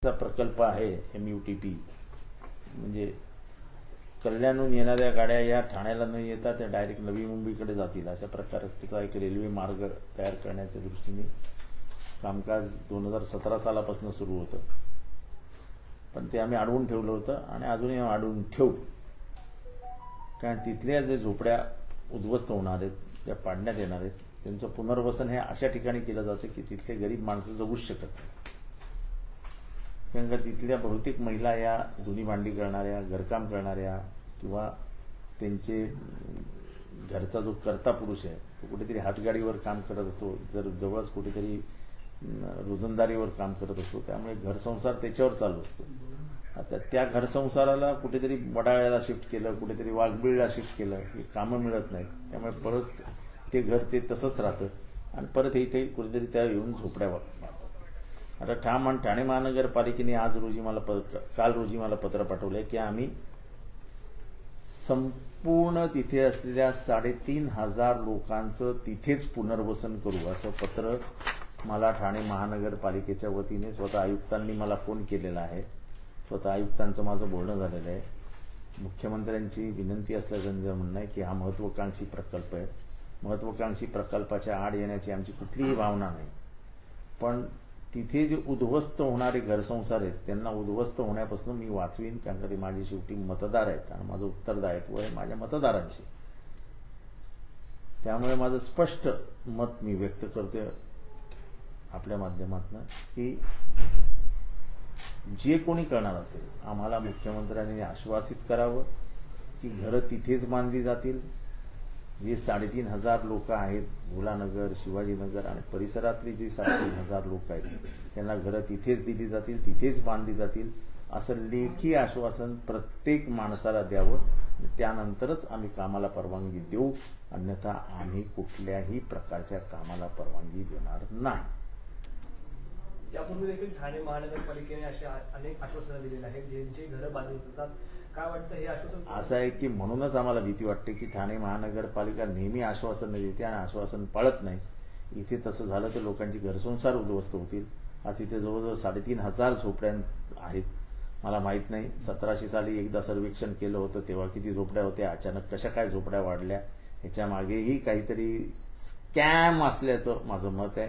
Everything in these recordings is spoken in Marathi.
चा प्रकल्प आहे MUTP, म्हणजे कल्याणहून येणाऱ्या गाड्या या ठाण्याला न येता त्या डायरेक्ट नवी मुंबईकडे जातील अशा प्रकारचा एक रेल्वे मार्ग तयार करण्याच्या दृष्टीने कामकाज 2017 सालापासून सुरू होतं, पण ते आम्ही अडवून ठेवलं होतं आणि अजूनही अडवून ठेवू. कारण तिथल्या जे झोपड्या उद्ध्वस्त होणार आहेत, त्या पाडण्यात येणार आहेत, त्यांचं पुनर्वसन हे अशा ठिकाणी केलं जातं की तिथले गरीब माणसं जगूच शकत नाही. कारण का तिथल्या बहुतेक महिला या धुनी भांडी करणाऱ्या, घरकाम करणाऱ्या किंवा त्यांचे घरचा जो कर्ता पुरुष आहे तो कुठेतरी हातगाडीवर काम करत असतो, जर जवळच कुठेतरी रोजंदारीवर काम करत असतो, त्यामुळे घरसंसार त्याच्यावर चालू असतो. आता त्या घरसंसाराला कुठेतरी वडाळ्याला शिफ्ट केलं, कुठेतरी वाघबिळला शिफ्ट केलं, हे कामं मिळत नाहीत, त्यामुळे परत ते घर ते तसंच राहतं आणि परत इथे कुठेतरी त्या येऊन झोपड्या. आता ठाणे महानगरपालिकेने काल रोजी मला पत्र पाठवलंय की आम्ही संपूर्ण तिथे असलेल्या 3,500 लोकांचं तिथेच पुनर्वसन करू, असं पत्र मला ठाणे महानगरपालिकेच्या वतीने स्वतः आयुक्तांनी मला फोन केलेला आहे. स्वतः आयुक्तांचं माझं बोलणं झालेलं आहे. मुख्यमंत्र्यांची विनंती असल्याचं म्हणणं आहे की हा महत्त्वाकांक्षी प्रकल्प आहे. महत्त्वाकांक्षी प्रकल्पाच्या आड येण्याची आमची कुठलीही भावना नाही, पण तिथे जे उद्ध्वस्त होणारे घरसंसार आहेत त्यांना उद्ध्वस्त होण्यापासून मी वाचवीन. कारण की माझे शेवटी मतदार आहेत आणि माझं उत्तरदायित्व आहे माझ्या मतदारांशी. त्यामुळे माझं स्पष्ट मत मी व्यक्त करतोय आपल्या माध्यमातून की जे कोणी करणार असेल आम्हाला मुख्यमंत्र्यांनी आश्वासित करावं की घरं तिथेच बांधली जातील. जे 3,500 लोक आहेत, भोलानगर, शिवाजीनगर आणि परिसरातली जी 3,500 लोक आहेत त्यांना घरं तिथेच दिली जातील, तिथेच बांधली जातील, असं लेखी आश्वासन प्रत्येक माणसाला द्यावं. त्यानंतरच आम्ही कामाला परवानगी देऊ, अन्यथा आम्ही कुठल्याही प्रकारच्या कामाला परवानगी देणार नाही. यापूर्वी देखील ठाणे महानगरपालिकेने अशा अनेक आश्वासनं दिलेली आहेत ज्यांची घरं बांधली जातात. काय वाटतं हे आश्वासन असं आहे की म्हणूनच आम्हाला भीती वाटते की ठाणे महानगरपालिका नेहमी आश्वासन देते आणि आश्वासन पाळत नाही. इथे तसं झालं तर लोकांची घरसंसार उद्ध्वस्त होतील. आज तिथे जवळजवळ 3,500 झोपड्या आहेत. मला माहीत नाही 1700 साली एकदा सर्वेक्षण केलं होतं तेव्हा किती झोपड्या होत्या, अचानक कशा काय झोपड्या वाढल्या, ह्याच्या मागेही काहीतरी स्कॅम असल्याचं माझं मत आहे.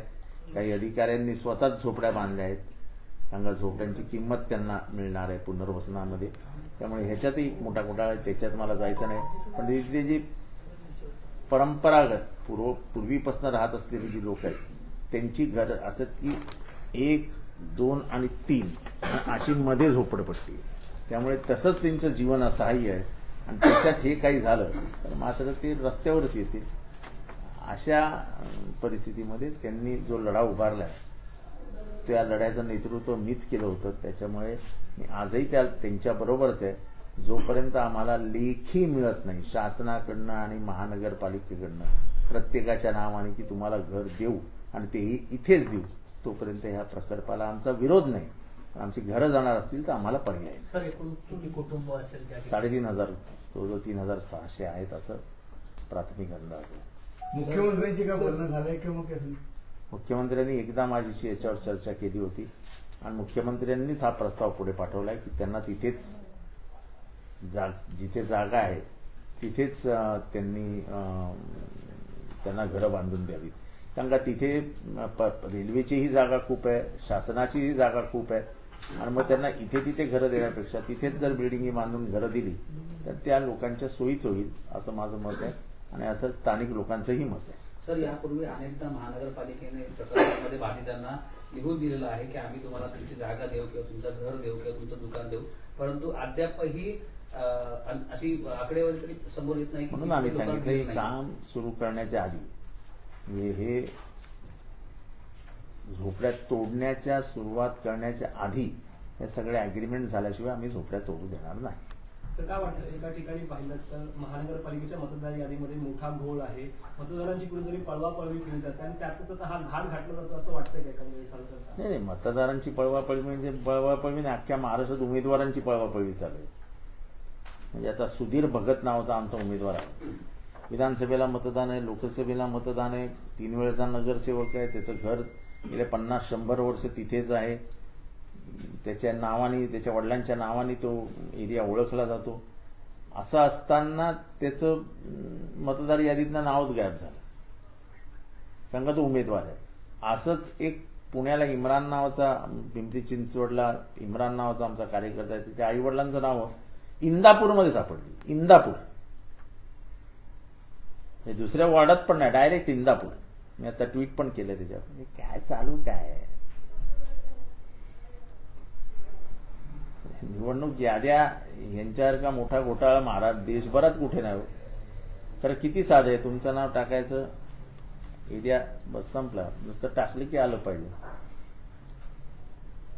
काही अधिकाऱ्यांनी स्वतःच झोपड्या बांधल्या आहेत, कारण का झोपड्यांची किंमत त्यांना मिळणार आहे पुनर्वसनामध्ये. त्यामुळे ह्याच्यातही मोठा घोटाळा आहे, त्याच्यात मला जायचं नाही. पण तिथली जी परंपरागत पूर्वीपासून राहत असलेली जी लोक आहेत त्यांची घरं असं की 1, 2 आणि 3 अशी मध्ये झोपडपट्टी, त्यामुळे तसंच त्यांचं जीवन असहाय्य आहे आणि त्याच्यात हे काही झालं तर मात्र ते रस्त्यावरच येतील. अशा परिस्थितीमध्ये त्यांनी जो लढा उभारला आहे त्या लढ्याचं नेतृत्व मीच केलं होतं. त्याच्यामुळे मी आजही त्यांच्याबरोबरच आहे. जोपर्यंत आम्हाला लेखी मिळत नाही शासनाकडनं आणि महानगरपालिकेकडनं प्रत्येकाच्या नावाने की तुम्हाला घर देऊ आणि तेही इथेच देऊ, तोपर्यंत ह्या प्रकल्पाला आमचा विरोध नाही. आमची घरं जाणार असतील तर आम्हाला पर्याय सर एकूण किती कुटुंब असेल? 3,500 जवळजवळ 3,600 आहेत असं प्राथमिक अंदाज आहे. मुख्यमंत्र्यांची काय बोलणं झालंय किंवा मुख्यमंत्र्यांनी एकदा माझ्याशी याच्यावर चर्चा केली होती आणि मुख्यमंत्र्यांनीच हा प्रस्ताव पुढे पाठवलाय की त्यांना तिथेच जिथे जागा आहे तिथेच त्यांना घरं बांधून द्यावीत. कारण का तिथे रेल्वेचीही जागा खूप आहे, शासनाचीही जागा खूप आहे आणि मग त्यांना इथे तिथे घरं देण्यापेक्षा तिथेच जर बिल्डिंगी बांधून घरं दिली तर त्या लोकांच्या सोयीच होईल असं माझं मत आहे आणि असं स्थानिक लोकांचंही मत आहे. सर यापूर्वी अनेकदा महानगरपालिकेने प्रकल्पामध्ये बाधितांना लिहून दिलेलं आहे की आम्ही तुम्हाला तुमची जागा देऊ किंवा तुमचं घर देऊ किंवा तुमचं दुकान देऊ, परंतु अद्यापही अशी आकडेवारी तरी समोर येत नाही. म्हणून आम्ही सांगितलं काम सुरू करण्याच्या आधी म्हणजे हे झोपड्या तोडण्याच्या सुरुवात करण्याच्या आधी हे सगळे अग्रीमेंट झाल्याशिवाय आम्ही झोपड्या तोडू देणार नाही. सर काय वाटतं एका ठिकाणी पाहिलं तर महानगरपालिकेच्या मतदार यादीमध्ये मोठा घोळ आहे, मतदारांची कुठेतरी पळवापळवी केली जाते आणि त्यातच आता हा घाट घातला जातो असं वाटतंय का एखाद्या सांगतात? नाही, मतदारांची पळवापळवी म्हणजे पळवापळवी नाही, अख्ख्या महाराष्ट्रात उमेदवारांची पळवापळवी चालू आहे. म्हणजे आता सुधीर भगत नावाचा आमचा उमेदवार आहे, विधानसभेला मतदान आहे, लोकसभेला मतदान आहे, 3 वेळेचा नगरसेवक आहे, त्याचं घर गेले 50-100 वर्ष तिथेच आहे. त्याच्या नावाने, त्याच्या वडिलांच्या नावाने तो एरिया ओळखला जातो. असं असताना त्याचं मतदार यादीतनं नावच गायब झालं, कारण का तो उमेदवार आहे. असंच एक पुण्याला इम्रान नावाचा, पिंपरी चिंचवडला इम्रान नावाचा आमचा कार्यकर्ता आहे, त्याच्या आईवडिलांचं नाव इंदापूरमध्ये सापडली. इंदापूर हे दुसऱ्या वॉर्डात पण नाही, डायरेक्ट इंदापूर. मी आता ट्विट पण केलं त्याच्यावर. काय चालू काय निवडणूक याद्या यांच्यासारखा मोठा घोटाळा महाराज देशभरात कुठे नाही हो. कारण किती साधं आहे, तुमचं नाव टाकायचं, एरिया बस संपला. नुसतं टाकलं की आलं पाहिजे.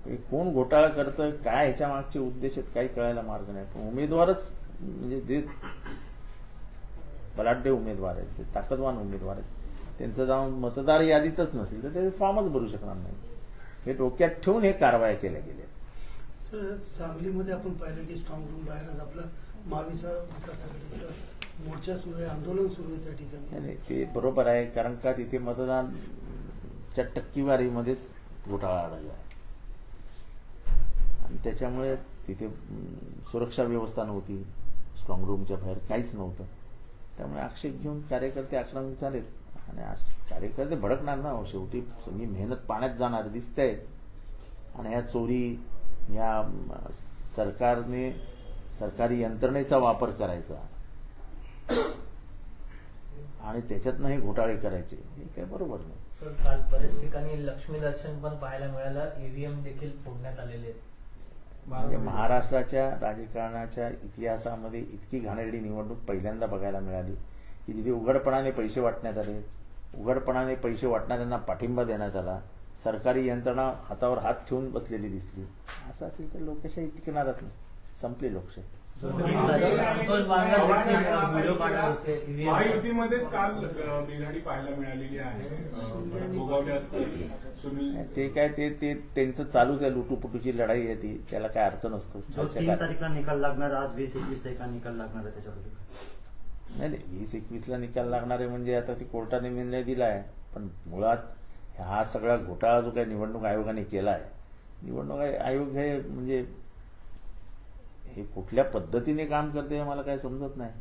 हे कोण घोटाळा करतं, काय ह्याच्या मागचे उद्देश आहेत, काही कळायला मार्ग नाही. पण उमेदवारच म्हणजे जे बलाढ्य उमेदवार आहेत, जे ताकदवान उमेदवार आहेत, त्यांचं जाऊन मतदार यादीतच नसेल तर ते फॉर्मच भरू शकणार नाही. हे डोक्यात ठेवून हे कारवाया केल्या गेल्या. सर, सांगलीमध्ये आपण पाहिलं की स्ट्रॉंग रूम बाहेरच आपला महाविकास आघाडीचा मोर्चा सुरू आहे, आंदोलन सुरू आहे त्या ठिकाणी. नाही, ते बरोबर आहे, कारण का तिथे मतदानच्या टक्केवारीमध्येच घोटाळा आढळला आहे आणि त्याच्यामुळे तिथे सुरक्षा व्यवस्था नव्हती, स्ट्रॉंग रूमच्या बाहेर काहीच नव्हतं. त्यामुळे आक्षेप घेऊन कार्यकर्ते आक्रमक झालेत आणि कार्यकर्ते भडकणार ना. शेवटी सगळी मेहनत पाण्यात जाणार दिसतंय आणि ह्या चोरी, ह्या सरकारी यंत्रणेचा वापर करायचा आणि त्याच्यातनं हे घोटाळे करायचे, हे काय बरोबर नाही. सर, काल बरेच ठिकाणी लक्ष्मी दर्शन पण पाहायला मिळालं, ईव्हीएम देखील फोडण्यात आलेले आहेत. म्हणजे महाराष्ट्राच्या राजकारणाच्या इतिहासामध्ये इतकी घाणेरडी निवडणूक पहिल्यांदा बघायला मिळाली की जिथे उघडपणाने पैसे वाटण्यात आले, उघडपणाने पैसे वाटणाऱ्यांना पाठिंबा देण्यात आला, सरकारी यंत्रणा हातावर हात ठेवून बसलेली दिसली. असं असेल तर लोकशाही टिकणारच नाही, संपली लोकशाही. महायुतीमध्येच काल बिघाडी पाहायला मिळालेली आहे. भोगावले असतील सुनील, ते काय ते त्यांचं चालूच आहे, लुटूपुटूची लढाई आहे ती, त्याला काय अर्थ नसतो. 3 तारीखला निकाल लागणार, आज 20-21 तारखेला निकाल लागणार आहे त्याच्यामध्ये. नाही 20-21ला निकाल लागणार आहे म्हणजे आता ती कोर्टाने निर्णय दिला आहे. पण मुळात हा सगळा घोटाळा जो काही निवडणूक आयोगाने केला आहे, निवडणूक आयोग हे म्हणजे हे कुठल्या पद्धतीने काम करते हे मला काही समजत नाही.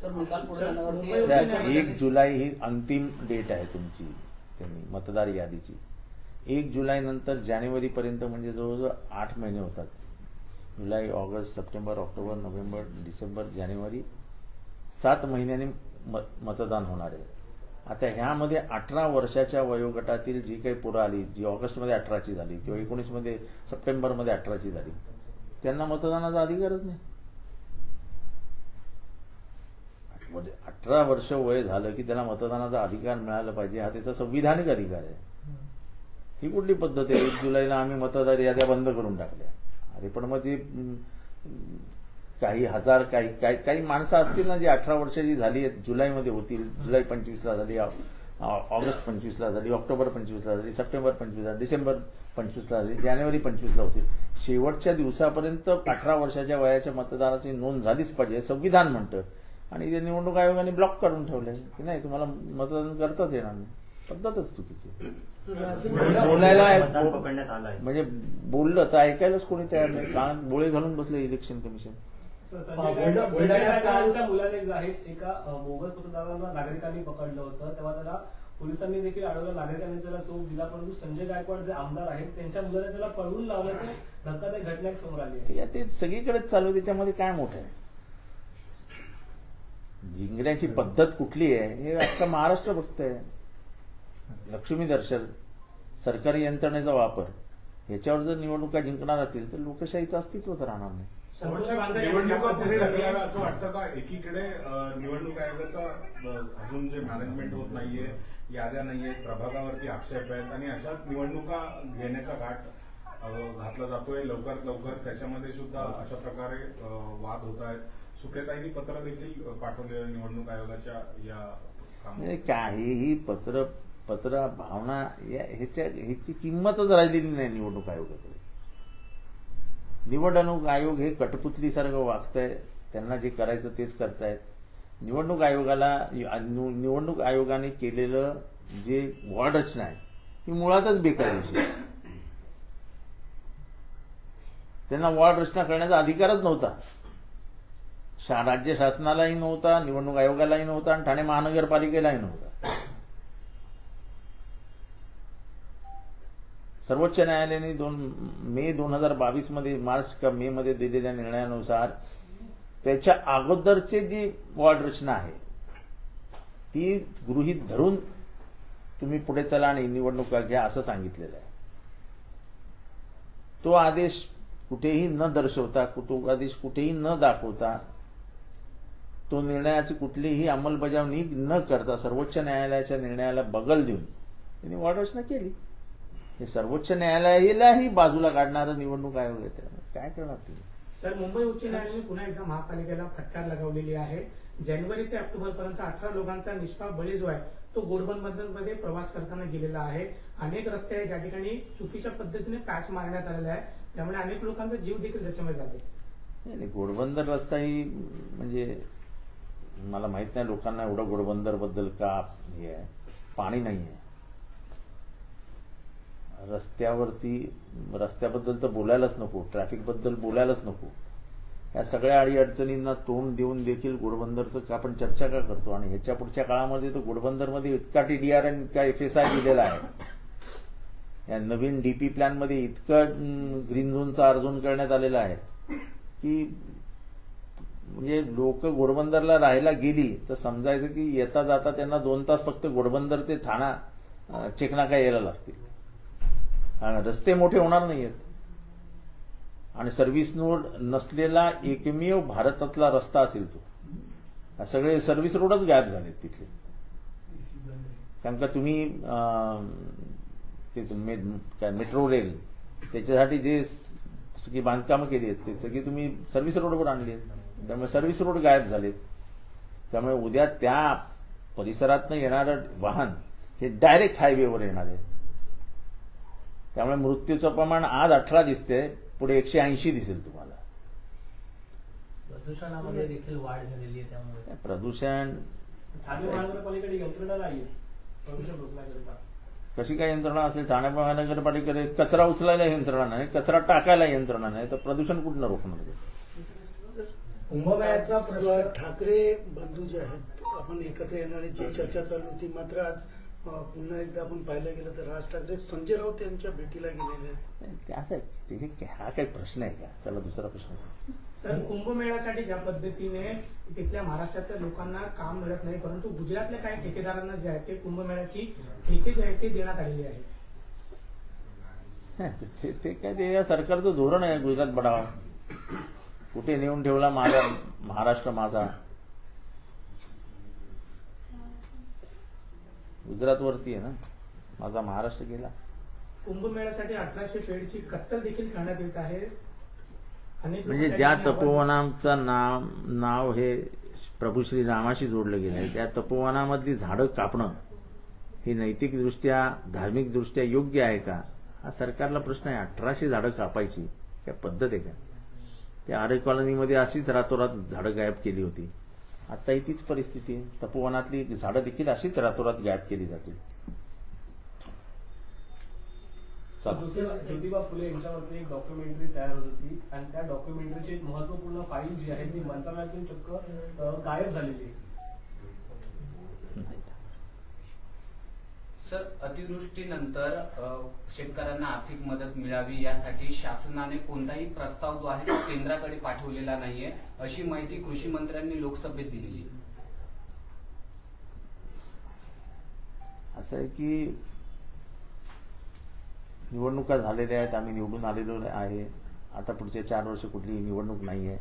सर, निकाल पुढे आल्यावरती 1 जुलै ही अंतिम डेट आहे तुमची त्यांनी मतदार यादीची. 1 जुलै नंतर जानेवारीपर्यंत म्हणजे जवळजवळ 8 महिने होतात. जुलै, August, September, October, November, December, जानेवारी, 7 महिन्यांनी मतदान होणार आहे. आता ह्यामध्ये 18 वर्षाच्या वयोगटातील जी काही पोरं आली, जी ऑगस्टमध्ये 18ची झाली किंवा 19मध्ये सप्टेंबरमध्ये 18ची झाली, त्यांना मतदानाचा अधिकारच नाही. 18 वर्ष वय झालं की त्याला मतदानाचा अधिकार मिळाला पाहिजे, हा त्याचा संविधानिक अधिकार आहे. ही कुठली पद्धत आहे? 1 जुलैला आम्ही मतदार याद्या बंद करून टाकल्या. अरे पण मग ते काही हजार काही माणसं असतील ना जी 18 वर्षाची झाली आहेत, जुलैमध्ये होतील, जुलै 25ला झाली, ऑगस्ट 25ला झाली, ऑक्टोबर 25ला झाली, सप्टेंबर 25ला, डिसेंबर 25ला झाली, जानेवारी 25ला होतील. शेवटच्या दिवसापर्यंत 18 वर्षाच्या वयाच्या मतदाराची नोंद झालीच पाहिजे संविधान म्हणतं. आणि ते निवडणूक आयोगाने ब्लॉक काढून ठेवले की नाही, तुम्हाला मतदान करताच येणार नाही. पद्धतच चुकीची. बोलायला पकडण्यात आलाय म्हणजे बोललं तर ऐकायलाच कोणी तयार नाही. कानात बोळे घालून बसले इलेक्शन कमिशन. बुलढाण्याच्या मुलाने जे आहे एका बोगस मतदारांना नागरिकांनी पकडलं होतं, तेव्हा त्याला पोलिसांनी देखील अडवलं, नागरिकांनी त्याला चोप दिला. परंतु संजय गायकवाड जे आमदार आहेत त्यांच्या मुलाने त्याला पळवून लावल्याचे धक्कादायक घटना एक समोर आली आहे. ते सगळीकडेच चालू आहे, त्याच्यामध्ये काय मोठं आहे? जिंकण्याची पद्धत कुठली आहे हे अख्खा महाराष्ट्र बघतंय. लक्ष्मी दर्शन, सरकारी यंत्रणेचा वापर, ह्याच्यावर जर निवडणुका जिंकणार असतील तर लोकशाहीचं अस्तित्वच राहणार नाही. निवडणुका पुढे ढकलाव्या असं वाटतं का? एकीकडे निवडणूक आयोगाचा अजून जे मॅनेजमेंट होत नाहीये, याद्या नाहीयेत, प्रभागावरती आक्षेप आहेत आणि अशाच निवडणुका घेण्याचा घाट घातला जातोय लवकरात लवकर. त्याच्यामध्ये सुद्धा अशा प्रकारे वाद होत आहेत. सुप्रियाताईंनी पत्र देखील पाठवले निवडणूक आयोगाच्या या कामात. काहीही पत्र भावना ह्याची किंमतच राहिलेली नाही निवडणूक आयोगाकडे. निवडणूक आयोग हे कठपुतलीसारखं वागतंय, त्यांना जे करायचं तेच करतायत. निवडणूक आयोगाने केलेलं जे वॉर्ड रचना आहे ही मुळातच बेकार विषय. त्यांना वॉर्ड रचना करण्याचा अधिकारच नव्हता. राज्य शासनालाही नव्हता, निवडणूक आयोगालाही नव्हता आणि ठाणे महानगरपालिकेलाही नव्हता. सर्वोच्च न्यायालयाने मे 2022 मध्ये मार्च का मे मध्ये दिलेल्या निर्णयानुसार त्याच्या अगोदरचे जी वॉर्ड रचना आहे ती गृहीत धरून तुम्ही पुढे चला आणि निवडणुका घ्या असं सांगितलेलं आहे. तो आदेश कुठेही न दर्शवता, तो आदेश कुठेही न दाखवता, तो निर्णयाची कुठलीही अंमलबजावणी न करता सर्वोच्च न्यायालयाच्या निर्णयाला बगल देऊन त्यांनी वॉर्ड रचना केली. हे सर्वोच्च न्यायालयालाही बाजूला काढणारं निवडणूक आयोग आहे. काय करणार तुम्ही? सर, मुंबई उच्च न्यायालयाने पुन्हा एकदा महापालिकेला फटकार लगावलेली आहे. जानेवारी ते ऑक्टोबर पर्यंत 18 लोकांचा निष्पाप बळी जो आहे तो घोडबंदरमध्ये प्रवास करताना गेलेला आहे. अनेक रस्ते आहेत ज्या ठिकाणी चुकीच्या पद्धतीने पॅच मारण्यात आलेला आहे, त्यामुळे अनेक लोकांचा जीव देखील त्याच्यामध्ये जाते. नाही, घोडबंदर रस्ता ही म्हणजे मला माहित नाही लोकांना एवढं घोडबंदर बद्दल का हे आहे. पाणी नाही आहे रस्त्याबद्दल तर बोलायलाच नको, ट्रॅफिक बद्दल बोलायलाच नको. या सगळ्या अडीअडचणींना तोंड देऊन देखील घोडबंदरचं आपण चर्चा का करतो? आणि ह्याच्या पुढच्या काळामध्ये तो घोडबंदरमध्ये इतका TDR आणि इतका FSI दिलेला आहे, या नवीन DP प्लॅनमध्ये इतकं ग्रीन झोनचा अर्जून करण्यात आलेला आहे की म्हणजे लोक घोडबंदरला राहायला गेली तर समजायचं की येता जाता त्यांना 2 तास फक्त घोडबंदर ते ठाणा चेकनाका यायला लागतील. रस्ते मोठे होणार नाहीयेत आणि सर्व्हिस रोड नसलेला एकमेव भारतातला रस्ता असेल तो. सगळे सर्व्हिस रोडच गायब झालेत तिथले. कारण का तुम्ही काय मेट्रो रेल त्याच्यासाठी जे सगळी बांधकामं केली आहेत ते सगळी तुम्ही सर्व्हिस रोडवर आणली आहेत, त्यामुळे सर्व्हिस रोड गायब झालेत. त्यामुळे उद्या त्या परिसरातनं येणारं वाहन हे डायरेक्ट हायवेवर येणार आहे. त्यामुळे मृत्यूचं प्रमाण आज 18 दिसते, पुढे 180 दिसेल तुम्हाला. प्रदूषणामध्ये देखील वाढ झालेली आहे. त्यामुळे प्रदूषण ठाणे महानगरपालिकेकडे यंत्रणा नाहीये प्रदूषण रोखण्याकरिता. कशी काय यंत्रणा असेल? ठाणे महानगरपालिकेकडे कचरा उचलायला यंत्रणा नाही, कचरा टाकायला यंत्रणा नाही, तर प्रदूषण कुठनं रोखणार? कुंभमेळ्याचा ठाकरे बंधू जे आहेत आपण एकत्र येणाऱ्याची चर्चा चालू होती, मात्र आज पुन्हा एकदा आपण पाहिलं गेलं तर राज ठाकरे संजय राऊत यांच्या भेटीला गेलेले आहेत. हा काही प्रश्न आहे का? चला दुसरा प्रश्न. सर, कुंभमेळ्यासाठी ज्या पद्धतीने तिथल्या महाराष्ट्रातल्या लोकांना काम मिळत नाही, परंतु गुजरातल्या काही ठेकेदारांना जे आहे ते कुंभमेळ्याची ठेके जे आहे ते देण्यात आलेली आहे. ते काय ते या सरकारचं धोरण आहे गुजरात बढावा. कुठे नेऊन ठेवला माझा महाराष्ट्र माझा. गुजरातवरती आहे ना, माझा महाराष्ट्र गेला. कुंभमेळ्यासाठी 1800 शेडची कत्तल देखील करण्यात येत आहे. म्हणजे ज्या तपोवनाचं नाव हे प्रभू श्री रामाशी जोडलं गेलं आहे, त्या तपोवनामधली झाडं कापणं हे नैतिकदृष्ट्या धार्मिकदृष्ट्या योग्य आहे का? हा सरकारला प्रश्न आहे. 1800 झाडं कापायची काय पद्धत आहे का? त्या आरे कॉलनीमध्ये अशीच रातोरात झाडं गायब केली होती. आता ही तीच परिस्थिती आहे. तपोवनातली झाडं देखील अशीच रातोरात गायब केली जातील. ज्योतिबा फुले यांच्यावरती एक डॉक्युमेंटरी तयार होत होती आणि त्या डॉक्युमेंटरीची महत्वपूर्ण फाईल जी आहे ती मंत्रालयातून चक्क गायब झालेली आहे. सर, अतिवृष्टीनंतर शेतकऱ्यांना आर्थिक मदत मिळावी यासाठी शासनाने कोणताही प्रस्ताव जो आहे तो केंद्राकडे पाठवलेला नाहीये, अशी माहिती कृषी मंत्र्यांनी लोकसभेत दिलेली आहे. असं आहे की निवडणुका झालेल्या आहेत, आम्ही निवडून आलेलो आहे. आता पुढचे 4 वर्ष कुठलीही निवडणूक नाही आहे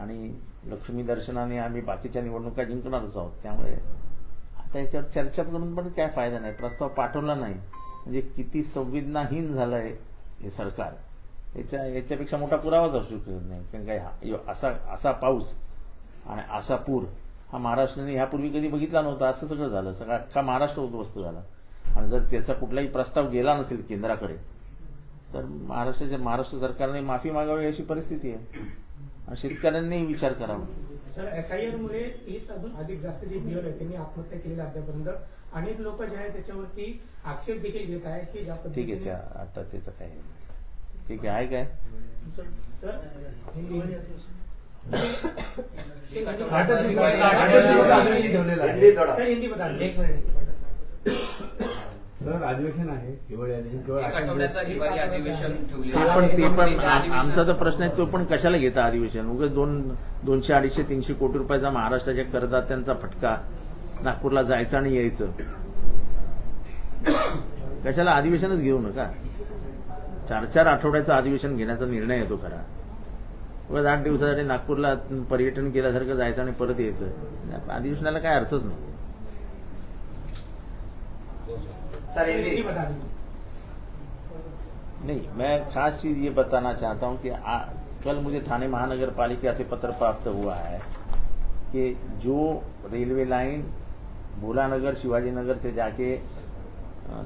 आणि लक्ष्मी दर्शनाने आम्ही बाकीच्या निवडणुका जिंकणारच आहोत. त्यामुळे आता याच्यावर चर्चा करून पण काय फायदा नाही. प्रस्ताव पाठवला नाही म्हणजे किती संवेदनाहीन झालंय हे सरकार, याच्यापेक्षा मोठा पुरावाच असू शकत नाही. कारण काय असा पाऊस आणि असा पूर हा महाराष्ट्राने ह्यापूर्वी कधी बघितला नव्हता. असं सगळं झालं, सगळा अख्खा महाराष्ट्र उद्ध्वस्त झाला. आणि जर त्याचा कुठलाही प्रस्ताव गेला नसेल केंद्राकडे तर महाराष्ट्र सरकारने माफी मागावी अशी परिस्थिती आहे आणि शेतकऱ्यांनी विचार करावा. सर, SIR मुळे 30 अजून अधिक जास्त जे बिअर आहे त्यांनी आत्महत्या केलेली अद्यापर्यंत अनेक लोक जे आहे त्याच्यावरती आक्षेप देखील घेत आहे की ज्या ठीक आहे, पद्धतीने त्या आता त्याचं काय ठीक आहे काय तर हिंदी- सर हिंदी बता दीजिए। एक मिनिट सर अधिवेशन आहे हिवाळी अधिवेशन एक आठवड्याचं हिवाळी अधिवेशन ठेवलेलं ते पण त्या अधिवेशनात- आमचा तर प्रश्न आहे तो पण कशाला घेता अधिवेशन उगाच 200, 250, 300 कोटी रुपयाचा महाराष्ट्राच्या करदात्यांचा फटका नागपूरला जायचं आणि यायचं कशाला अधिवेशनच घेऊ नका 4 आठवड्याचं अधिवेशन घेण्याचा निर्णय येतो खरा उगाच 8 दिवसासाठी नागपूरला पर्यटन केल्यासारखं जायचं आणि परत यायचं अधिवेशनाला काय अर्थच नाही सर हिंदी बता दीजिए। नहीं, मैं खास चीज ये बताना चाहता हूं कि कल मुझे थाने महानगर पालिका से पत्र प्राप्त हुआ है कि जो रेलवे लाइन भोलानगर शिवाजी नगर से जाके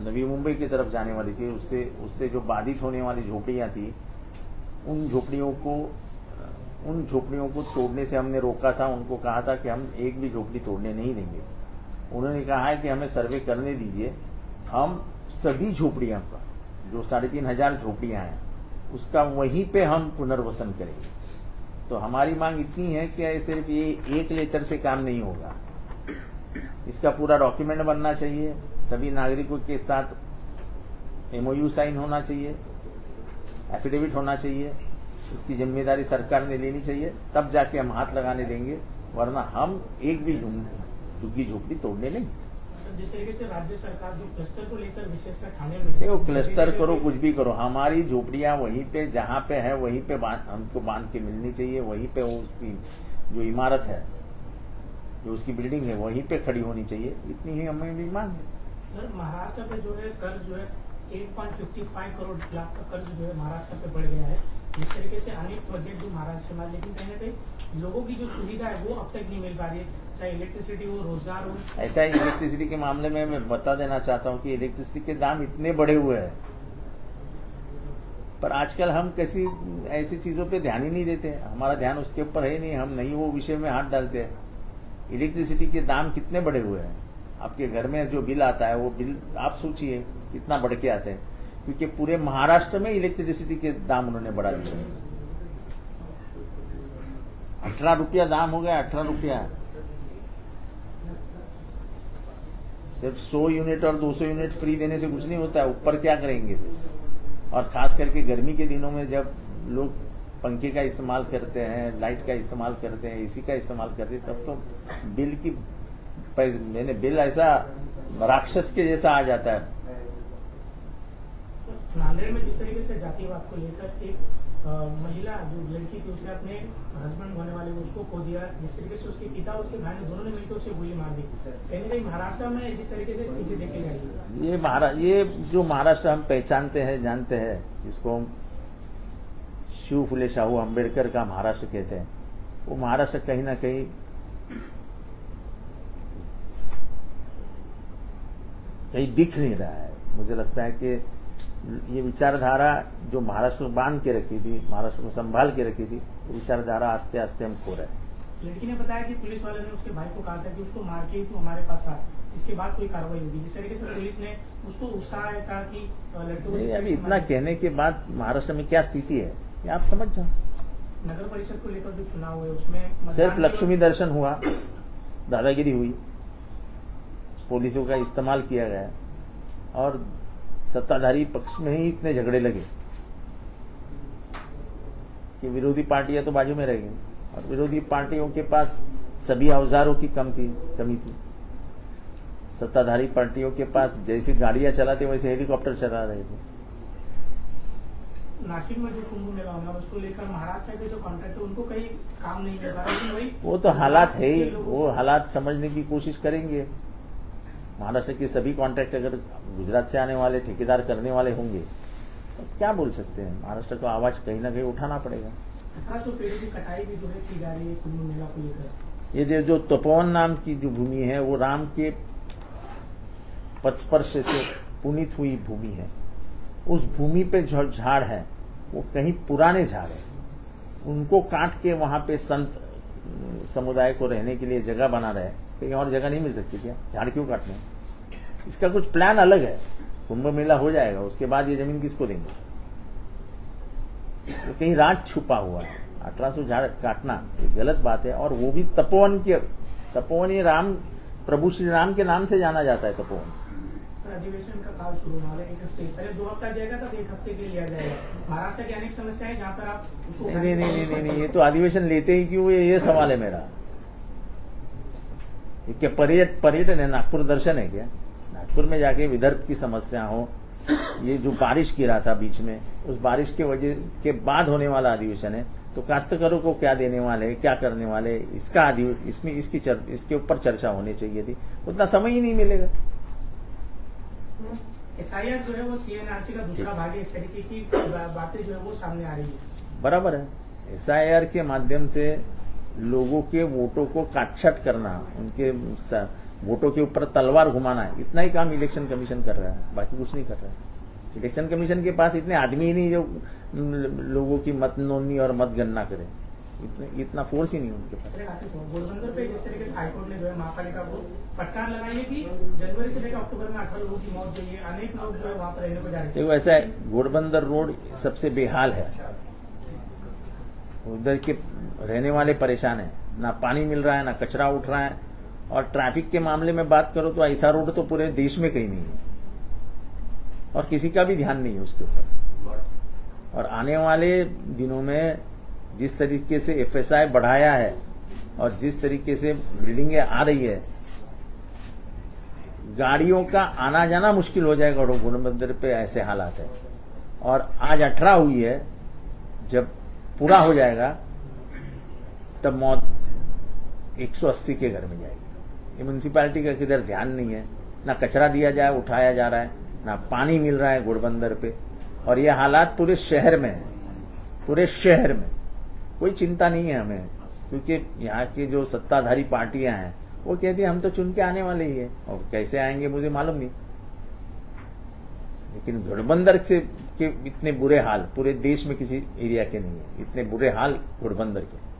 नवी मुंबई की तरफ जाने वाली थी उससे जो बाधित होने वाली झोपड़ियां थी उन झोपड़ियों को तोड़ने से हमने रोका था। उनको कहा था कि हम एक भी झोपड़ी तोड़ने नहीं देंगे। उन्होंने कहा है कि हमें सर्वे करने दीजिए, हम सभी झोपड़ियां का जो 3500 झोपड़ियां हैं उसका वहीं पे हम पुनर्वसन करेंगे। तो हमारी मांग इतनी है कि सिर्फ ये एक लेटर से काम नहीं होगा, इसका पूरा डॉक्यूमेंट बनना चाहिए, सभी नागरिकों के साथ MOU साइन होना चाहिए, एफिडेविट होना चाहिए, इसकी जिम्मेदारी सरकार ने लेनी चाहिए, तब जाके हम हाथ लगाने देंगे, वरना हम एक भी झुग्गी झोपड़ी तोड़ने नहीं। जिस तरीके से राज्य सरकार जो क्लस्टर को लेकर विशेषकर ठाणे में देखो क्लस्टर करो कुछ भी करो, हमारी झोपड़ियां वहीं पे जहां पे है वहीं पे हमको बांध के मिलनी चाहिए, वहीं पे वो उसकी जो इमारत है जो उसकी बिल्डिंग है वहीं पे खड़ी होनी चाहिए, इतनी ही हमें भी मांग है। सर महाराष्ट्र पे जो है कर्ज जो है 8.55 करोड़ लाख का कर्ज जो है महाराष्ट्र पे बढ़ गया है। जिस तरीके से अनेक प्रोजेक्ट जो महाराष्ट्र में, लेकिन कहीं ना कहीं लोगों की जो सुविधा है वो अब तक नहीं मिल पा रही है, चाहे इलेक्ट्रिसिटी हो, रोजगार हो। ऐसा ही इलेक्ट्रिसिटी के मामले में मैं बता देना चाहता हूं कि इलेक्ट्रिसिटी के दाम इतने बढ़े हुए हैं, पर आजकल हम किसी ऐसी चीजों पे ध्यान ही नहीं देते, हमारा ध्यान उसके ऊपर है नहीं, हम नहीं वो विषय में हाथ डालते हैं। इलेक्ट्रिसिटी के दाम कितने बढ़े हुए हैं, आपके घर में जो बिल आता है वो बिल आप सोचिए कितना बढ़ के आते हैं, क्योंकि पूरे महाराष्ट्र में इलेक्ट्रिसिटी के दाम उन्होंने बढ़ा दिए। 18 रुपया दाम हो गया, 18 रुपया। सिर्फ 100 यूनिट और 200 यूनिट फ्री देने से कुछ नहीं होता है, ऊपर क्या करेंगे फिर। और खास करके गर्मी के दिनों में जब लोग पंखे का इस्तेमाल करते हैं, लाइट का इस्तेमाल करते हैं, AC का इस्तेमाल करते हैं, तब तो बिल की मैंने बिल ऐसा राक्षस के जैसा आ जाता है। नांदेड़ में जिस तरीके से जातिवाद को लेकर एक महिला जो लड़की थी उसने अपने हस्बैंड होने वाले उसको खो दिया, जिस तरीके से उसके पिता उसके भाई ने दोनों ने मिलकर उसे गोली मार दी। कहीं ना कहीं महाराष्ट्र में जिस तरीके से चीजें देखी जाएगी, ये जो महाराष्ट्र हम पहचानते हैं, जानते हैं, जिसको हम शिव फुले शाहू अम्बेडकर का महाराष्ट्र कहते हैं, वो महाराष्ट्र कहीं ना कहीं दिख नहीं रहा है। मुझे लगता है कि ये विचारधारा जो महाराष्ट्र को बांध के रखी थी, महाराष्ट्र को संभाल के रखी थी, वो विचारधारा आस्ते आस्ते हम खो रहे हैं। लड़की ने बताया कि पुलिस वाले ने उसके भाई को कहा था कि उसको मार के तू हमारे पास आ, इसके बाद कोई कार्रवाई होगी। जिस तरीके से पुलिस ने उसको उकसाया था कि लड़कियों नहीं, अभी इतना कहने के बाद महाराष्ट्र में क्या स्थिति है ये आप समझ जाओ। नगर परिषद को लेकर जो चुनाव हुए उसमें सिर्फ लक्ष्मी दर्शन हुआ, दादागिरी हुई, पुलिसों का इस्तेमाल किया गया और सत्ताधारी पक्ष में ही इतने झगड़े लगे कि विरोधी पार्टियां तो बाजू में रह गई और विरोधी पार्टियों के पास सभी औजारों की कमी थी। सत्ताधारी पार्टियों के पास जैसी गाड़ियां चलाते वैसे हेलीकॉप्टर चला रहे थे। नासिक में जो कुंभ मेला होगा उसको लेकर महाराष्ट्र के जो कॉन्ट्रैक्टर उनको कहीं काम नहीं मिल रहा, लेकिन वही वो तो हालात है ही, वो हालात समझने की कोशिश करेंगे। महाराष्ट्र के सभी कॉन्ट्रैक्ट अगर गुजरात से आने वाले ठेकेदार करने वाले होंगे तो क्या बोल सकते हैं, महाराष्ट्र को आवाज कहीं ना कहीं उठाना पड़ेगा। 1800 पेड़ों की कटाई भी जो है की जा रही है कुंभ मेला को लेकर। ये जो तपोवन नाम की जो भूमि है वो राम के पदस्पर्श से पुनीत हुई भूमि है। उस भूमि पे जो झाड़ है वो कहीं पुराने झाड़ है, उनको काट के वहां पे संत समुदाय को रहने के लिए जगह बना रहे, कहीं और जगह नहीं मिल सकती क्या? झाड़ क्यों काटने? इसका कुछ प्लान अलग है। कुंभ मेला हो जाएगा, उसके बाद ये जमीन किसको देंगे? तो कहीं राज छुपा हुआ है। 1800 झाड़ काटना एक गलत बात है, और वो भी तपोवन ये राम, प्रभु श्री राम के नाम से जाना जाता है तपोवन। सर, अधिवेशन का काल शुरू होने वाला है 1 हफ्ते, पहले 2 हफ्ता जाएगा, तब 1 हफ्ते के लिए लिया जाएगा। महाराष्ट्र की अनेक समस्याएं जहाँ पर आप उसको नहीं, ये तो अधिवेशन लेते ही क्यों, ये सवाल है मेरा। ये क्या पर्यटन है? नागपुर दर्शन है क्या? नागपुर में जाके विदर्भ की समस्या हो, ये जो बारिश गिरा था बीच में, उस बारिश के वजह के बाद होने वाला अधिवेशन है, तो काश्तकारों को क्या देने वाले, क्या करने वाले, इसका इसमें इसके ऊपर चर्चा होनी चाहिए थी। उतना समय ही नहीं मिलेगा। SIR जो है वो CNRC का दूसरा भाग है, इस तरीके की बातें जो है वो सामने आ रही है। बराबर है। SIR के माध्यम से लोगों के वोटों को काटछाट करना, उनके वोटों के ऊपर तलवार घुमाना, इतना ही काम इलेक्शन कमीशन कर रहा है, बाकी कुछ नहीं कर रहा है। इलेक्शन कमीशन के पास इतने आदमी ही नहीं जो लोगों की मत नोंदनी और मत गणना करे, इतना फोर्स ही नहीं उनके पास। घोड़बंदर पे जिस तरीके से हाईकोर्ट ने जो है महापालिका को फटकार लगाई है कि जनवरी से लेकर अक्टूबर में 18 लोगों की मौत हुई है, अनेक लोग जो है वहां पर रहने को जा रहे हैं। देखो ऐसा है, घोड़बंदर रोड सबसे बेहाल है, उधर के रहने वाले परेशान है, ना पानी मिल रहा है, ना कचरा उठ रहा है, और ट्रैफिक के मामले में बात करो तो ऐसा रोड तो पूरे देश में कहीं नहीं है, और किसी का भी ध्यान नहीं है उसके ऊपर। और आने वाले दिनों में जिस तरीके से FSI बढ़ाया है और जिस तरीके से बिल्डिंगें आ रही है, गाड़ियों का आना जाना मुश्किल हो जाएगा। घोड़बंदर पे ऐसे हालात है, और आज 18 हुई है, जब पूरा हो जाएगा तब मौत 180 के घर में जाएगी। ये म्यूनसिपैलिटी का किधर ध्यान नहीं है, ना कचरा दिया जाए, उठाया जा रहा है, ना पानी मिल रहा है घोड़बंदर पे, और ये हालात पूरे शहर में है, पूरे शहर में। कोई चिंता नहीं है हमें, क्योंकि यहाँ की जो सत्ताधारी पार्टियां हैं वो कहती है हम तो चुन के आने वाले ही है, और कैसे आएंगे मुझे मालूम नहीं। लेकिन घोड़बंदर से के इतने बुरे हाल पूरे देश में किसी एरिया के नहीं है, इतने बुरे हाल घोड़बंदर के।